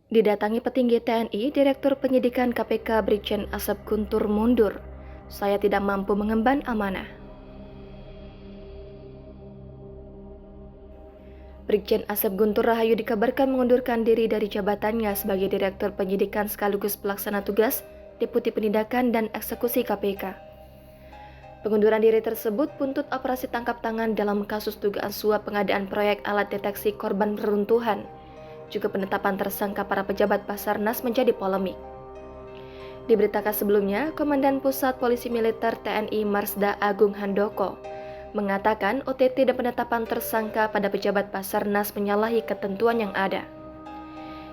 Didatangi petinggi TNI, Direktur Penyidikan KPK Brigjen Asep Guntur mundur. Saya tidak mampu mengemban amanah. Brigjen Asep Guntur Rahayu dikabarkan mengundurkan diri dari jabatannya sebagai Direktur Penyidikan sekaligus pelaksana tugas Deputi Penindakan dan Eksekusi KPK. Pengunduran diri tersebut buntut operasi tangkap tangan dalam kasus dugaan suap pengadaan proyek alat deteksi korban reruntuhan. Juga penetapan tersangka para pejabat Basarnas menjadi polemik. Diberitakan sebelumnya, Komandan Pusat Polisi Militer TNI Marsda Agung Handoko mengatakan OTT dan penetapan tersangka pada pejabat Basarnas menyalahi ketentuan yang ada.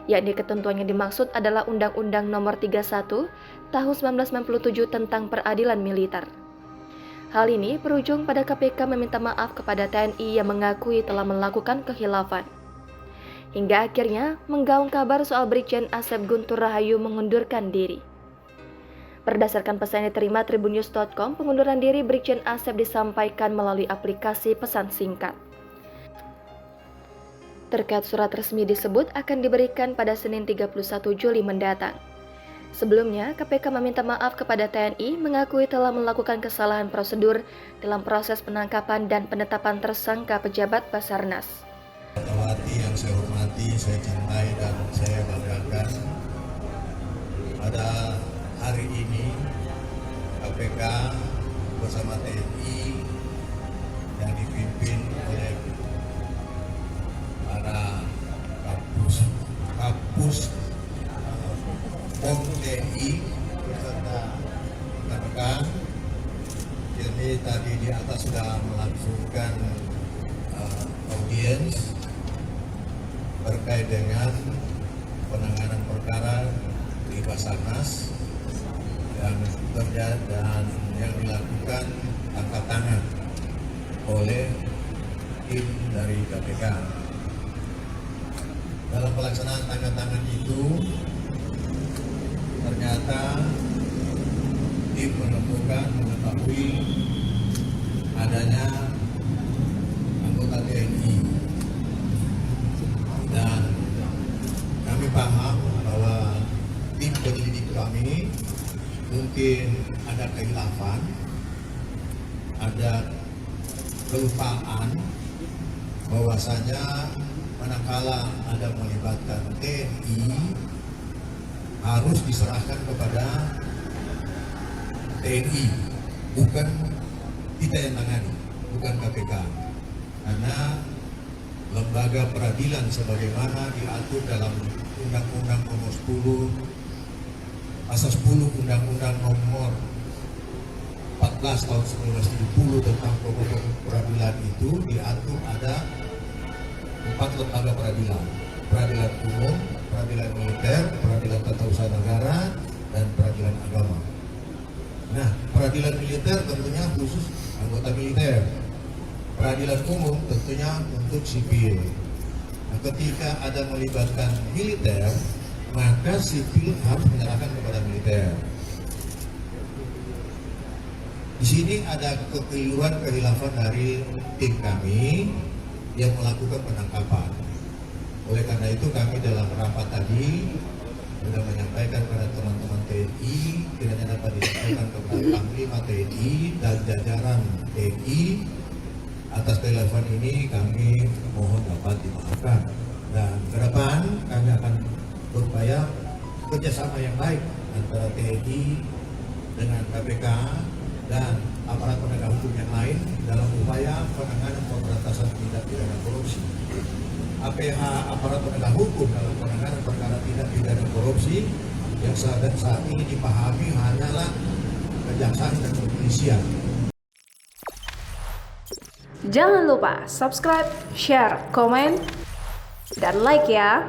Yakni ketentuan yang dimaksud adalah Undang-Undang Nomor 31 Tahun 1997 tentang Peradilan Militer. Hal ini berujung pada KPK meminta maaf kepada TNI yang mengakui telah melakukan khilafan. Hingga akhirnya menggaung kabar soal Brigjen Asep Guntur Rahayu mengundurkan diri. Berdasarkan pesan yang diterima tribunnews.com, pengunduran diri Brigjen Asep disampaikan melalui aplikasi pesan singkat. Terkait surat resmi disebut akan diberikan pada Senin 31 Juli mendatang. Sebelumnya, KPK meminta maaf kepada TNI mengakui telah melakukan kesalahan prosedur dalam proses penangkapan dan penetapan tersangka pejabat Basarnas. Yang saya hormati, saya cintai dan saya banggakan, pada hari ini KPK bersama TNI yang dipimpin oleh para Kapus POM TNI beserta rekan-rekan. Jadi tadi di atas sudah melangsungkan audiens terkait dengan penanganan perkara di Basarnas yang terjadi dan yang dilakukan tangkap tangan oleh tim dari KPK. Dalam pelaksanaan tangkap tangan itu ternyata tim menemukan mengetahui adanya anggota TNI dan kami paham bahwa tim penyelidik kami mungkin ada kehilafan, ada kelupaan bahwasanya manakala ada melibatkan TNI harus diserahkan kepada TNI, bukan kita yang tangani, bukan KPK, karena lembaga peradilan sebagaimana diatur dalam Undang-Undang Nomor 10 Pasal 10 Undang-Undang Nomor 14 Tahun 1970 tentang pokok peradilan itu diatur ada 4 lembaga peradilan: peradilan umum, peradilan militer, peradilan tata usaha negara, dan peradilan agama. Nah, peradilan militer tentunya khusus anggota militer. Peradilan umum tentunya untuk sipil. Nah, ketika ada melibatkan militer, maka sipil harus menyerahkan kepada militer. Di sini ada kekeliruan kehilafan dari tim kami yang melakukan penangkapan. Oleh karena itu kami dalam rapat tadi sudah menyampaikan kepada teman-teman TNI, kiranya dapat disampaikan kepada Panglima TNI dan jajaran TNI. Atas kehilafan ini kami mohon dapat dimaafkan, dan ke depan kami akan berupaya kerjasama yang baik antara TNI dengan KPK dan aparat penegak hukum yang lain dalam upaya penanganan pemberantasan tindak pidana korupsi. APH, aparat penegak hukum dalam penanganan perkara tindak pidana korupsi yang saat ini dipahami hanyalah kejaksaan dan kepolisian. Jangan lupa subscribe, share, komen, dan like ya.